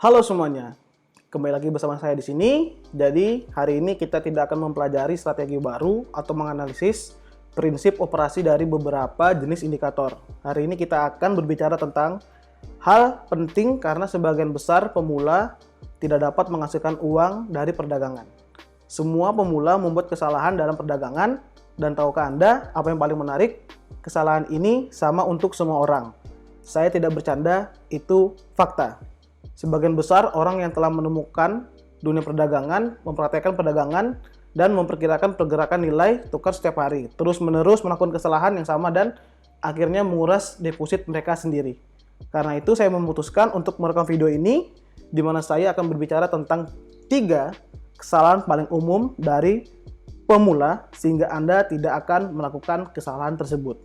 Halo semuanya, kembali lagi bersama saya di sini. Jadi hari ini kita tidak akan mempelajari strategi baru atau menganalisis prinsip operasi dari beberapa jenis indikator. Hari ini kita akan berbicara tentang hal penting karena sebagian besar pemula tidak dapat menghasilkan uang dari perdagangan. Semua pemula membuat kesalahan dalam perdagangan, dan tahukah Anda apa yang paling menarik? Kesalahan ini sama untuk semua orang. Saya tidak bercanda, itu fakta. Sebagian besar orang yang telah menemukan dunia perdagangan, mempraktekkan perdagangan, dan memperkirakan pergerakan nilai tukar setiap hari, terus-menerus melakukan kesalahan yang sama dan akhirnya menguras deposit mereka sendiri. Karena itu saya memutuskan untuk merekam video ini, di mana saya akan berbicara tentang 3 kesalahan paling umum dari pemula, sehingga Anda tidak akan melakukan kesalahan tersebut.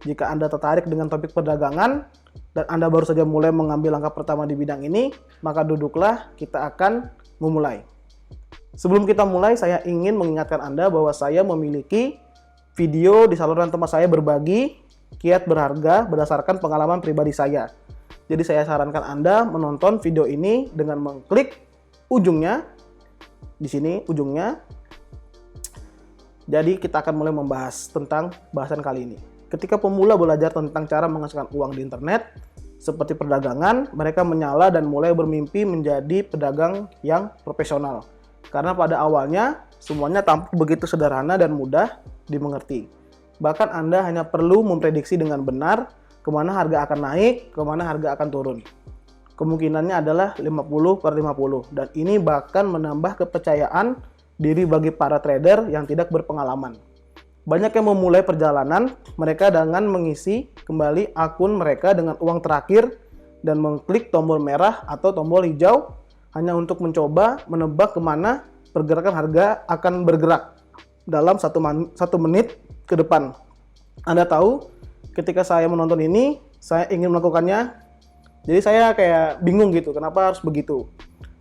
Jika Anda tertarik dengan topik perdagangan, dan Anda baru saja mulai mengambil langkah pertama di bidang ini, maka duduklah, kita akan memulai. Sebelum kita mulai, saya ingin mengingatkan Anda bahwa saya memiliki video di saluran tempat saya berbagi kiat berharga berdasarkan pengalaman pribadi saya. Jadi saya sarankan Anda menonton video ini dengan mengklik ujungnya, di sini ujungnya. Jadi kita akan mulai membahas tentang bahasan kali ini. Ketika pemula belajar tentang cara menghasilkan uang di internet, seperti perdagangan, mereka menyala dan mulai bermimpi menjadi pedagang yang profesional. Karena pada awalnya, semuanya tampak begitu sederhana dan mudah dimengerti. Bahkan Anda hanya perlu memprediksi dengan benar kemana harga akan naik, kemana harga akan turun. Kemungkinannya adalah 50/50, dan ini bahkan menambah kepercayaan diri bagi para trader yang tidak berpengalaman. Banyak yang memulai perjalanan mereka dengan mengisi kembali akun mereka dengan uang terakhir dan mengklik tombol merah atau tombol hijau hanya untuk mencoba menebak kemana pergerakan harga akan bergerak dalam 1 menit ke depan. Anda tahu, ketika saya menonton ini, saya ingin melakukannya, jadi saya kayak bingung gitu, kenapa harus begitu?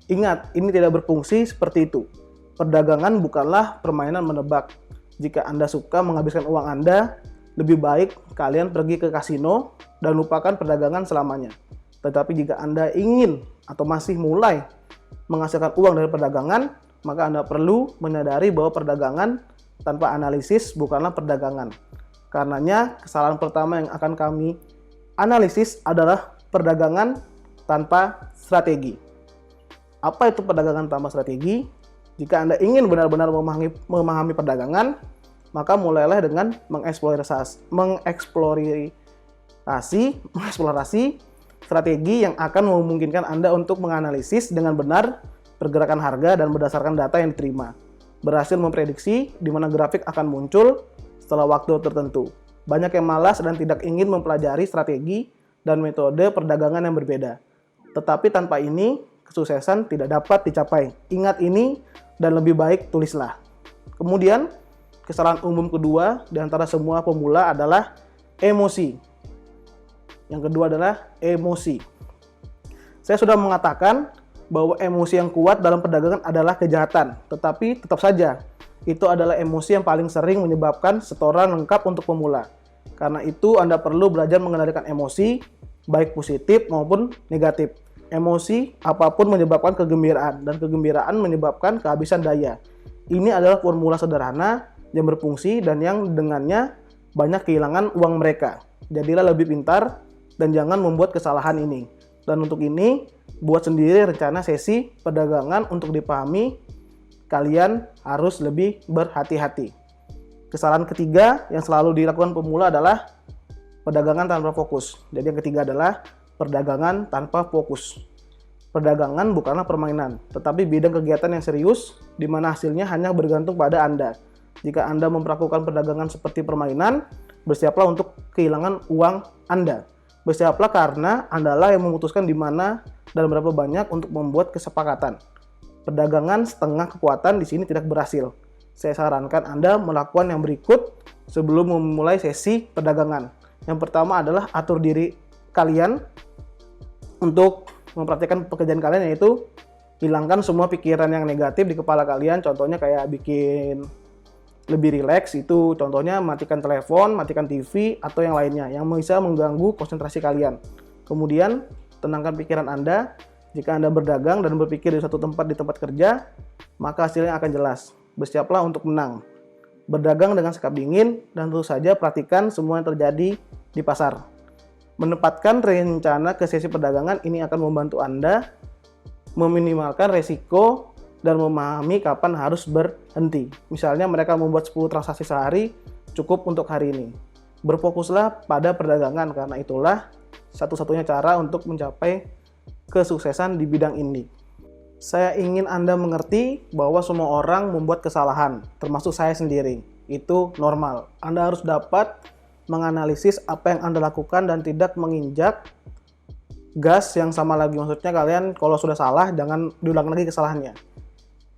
Ingat, ini tidak berfungsi seperti itu. Perdagangan bukanlah permainan menebak. Jika Anda suka menghabiskan uang Anda, lebih baik kalian pergi ke kasino dan lupakan perdagangan selamanya. Tetapi jika Anda ingin atau masih mulai menghasilkan uang dari perdagangan, maka Anda perlu menyadari bahwa perdagangan tanpa analisis bukanlah perdagangan. Karenanya, kesalahan pertama yang akan kami analisis adalah perdagangan tanpa strategi. Apa itu perdagangan tanpa strategi? Jika Anda ingin benar-benar memahami perdagangan, maka mulailah dengan mengeksplorasi strategi yang akan memungkinkan Anda untuk menganalisis dengan benar pergerakan harga dan berdasarkan data yang diterima. Berhasil memprediksi di mana grafik akan muncul setelah waktu tertentu. Banyak yang malas dan tidak ingin mempelajari strategi dan metode perdagangan yang berbeda. Tetapi tanpa ini, kesuksesan tidak dapat dicapai. Ingat ini dan lebih baik tulislah. Kemudian, kesalahan umum kedua di antara semua pemula adalah emosi. Yang kedua adalah emosi. Saya sudah mengatakan bahwa emosi yang kuat dalam perdagangan adalah kejahatan, tetapi tetap saja itu adalah emosi yang paling sering menyebabkan setoran lengkap untuk pemula. Karena itu Anda perlu belajar mengendalikan emosi, baik positif maupun negatif. Emosi apapun menyebabkan kegembiraan, dan kegembiraan menyebabkan kehabisan daya. Ini adalah formula sederhana yang berfungsi dan yang dengannya banyak kehilangan uang mereka. Jadilah lebih pintar dan jangan membuat kesalahan ini. Dan untuk ini, buat sendiri rencana sesi perdagangan untuk dipahami. Kalian harus lebih berhati-hati. Kesalahan ketiga yang selalu dilakukan pemula adalah perdagangan tanpa fokus. Jadi yang ketiga adalah perdagangan tanpa fokus. Perdagangan bukanlah permainan, tetapi bidang kegiatan yang serius, di mana hasilnya hanya bergantung pada Anda. Jika Anda memperlakukan perdagangan seperti permainan, bersiaplah untuk kehilangan uang Anda. Bersiaplah karena Andalah yang memutuskan di mana dan berapa banyak untuk membuat kesepakatan. Perdagangan setengah kekuatan di sini tidak berhasil. Saya sarankan Anda melakukan yang berikut sebelum memulai sesi perdagangan. Yang pertama adalah atur diri kalian untuk mempraktikkan pekerjaan kalian, yaitu hilangkan semua pikiran yang negatif di kepala kalian. Contohnya kayak bikin lebih rileks, itu contohnya matikan telepon, matikan TV, atau yang lainnya yang bisa mengganggu konsentrasi kalian. Kemudian tenangkan pikiran Anda. Jika Anda berdagang dan berpikir di satu tempat di tempat kerja, maka hasilnya akan jelas. Bersiaplah untuk menang. Berdagang dengan sikap dingin dan tentu saja perhatikan semua yang terjadi di pasar. Menempatkan rencana ke sesi perdagangan ini akan membantu Anda meminimalkan resiko dan memahami kapan harus berhenti. Misalnya mereka membuat 10 transaksi sehari cukup untuk hari ini. Berfokuslah pada perdagangan karena itulah satu-satunya cara untuk mencapai kesuksesan di bidang ini. Saya ingin Anda mengerti bahwa semua orang membuat kesalahan, termasuk saya sendiri. Itu normal. Anda harus dapat menganalisis apa yang Anda lakukan dan tidak menginjak gas yang sama lagi. Maksudnya kalian kalau sudah salah, jangan diulang lagi kesalahannya.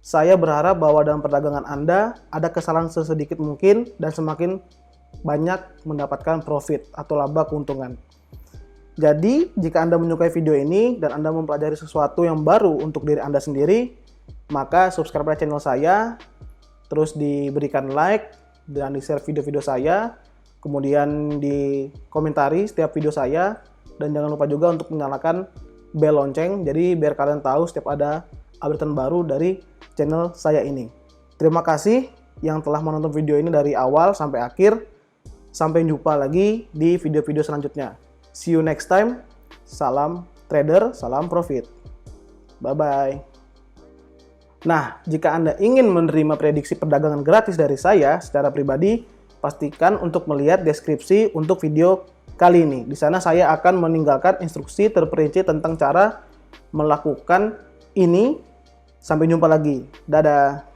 Saya berharap bahwa dalam perdagangan Anda ada kesalahan sesedikit mungkin dan semakin banyak mendapatkan profit atau laba keuntungan. Jadi, jika Anda menyukai video ini dan Anda mempelajari sesuatu yang baru untuk diri Anda sendiri, maka subscribe channel saya, terus diberikan like dan di-share video-video saya, kemudian dikomentari setiap video saya, dan jangan lupa juga untuk menyalakan bel lonceng, jadi biar kalian tahu setiap ada updatean baru dari channel saya ini. Terima kasih yang telah menonton video ini dari awal sampai akhir. Sampai jumpa lagi di video-video selanjutnya. See you next time. Salam trader, salam profit. Bye-bye. Nah, jika Anda ingin menerima prediksi perdagangan gratis dari saya secara pribadi, pastikan untuk melihat deskripsi untuk video kali ini. Di sana saya akan meninggalkan instruksi terperinci tentang cara melakukan ini. Sampai jumpa lagi. Dadah.